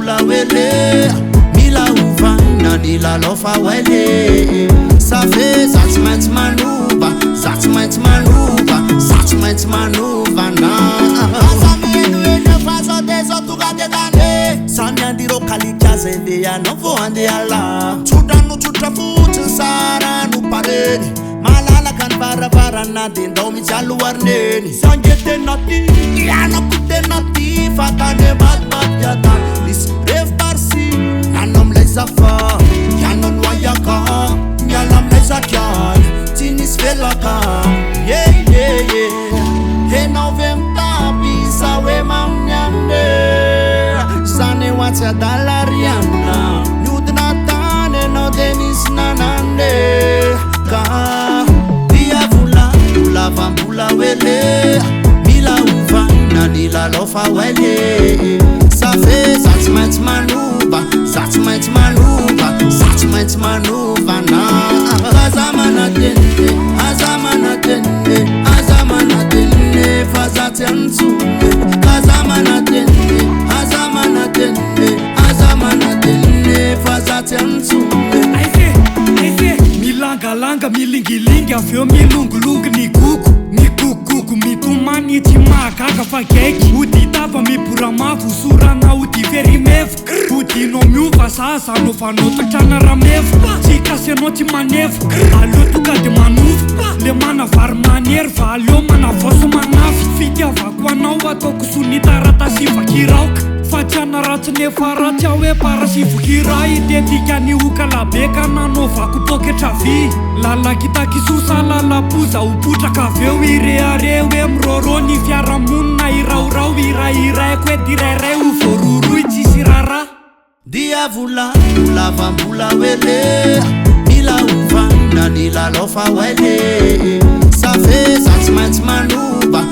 mbola wele mila uvaina nila lofa wele safe zatsmets manuva na faso deso tugade dane sanyandiro kalikaze via novo ande ala chudanu chutrafutin sara nu pareni malala kan para na dendo mi chaluarneni sangete nati yana kute nati fatane bat yata lis ref barsi nanom lezafa yanon wayaka nyalam lezakyan tinis velaka yeah he novem tapisa we mamnyande sane watsa dalariana nyudna tane no denis nanande ka dia vula vambula wele mila uvana nila lofa wele safe zatsmets manuva na azamana tende fazatensune azamana tende fazatensune aise milanga milingilingi avyo milungulungu ni kuku mitumani timagaga fakeki uditava miburamavu surana udiverimevu udino miuva sasa nofanototrana ramevu tsikaseno timanevu alotukade manuvu le mana vary manerva aleo mana voso manafy fitiavako anao ataoko sonitaratasivakiroka fatiana ratsy nefa ratsy aho hoe parasivokira itetika niokalabe nanovako poketra vy lalakitakisosa lalapoza hopotraka aveo ireare hoe miroro ny fiaramonina iraorao irairaiko hoe dirairay ho voaroroy tsisy rara dia vula vambula wele mila uvana nila lofa wele safe zatsmets manuva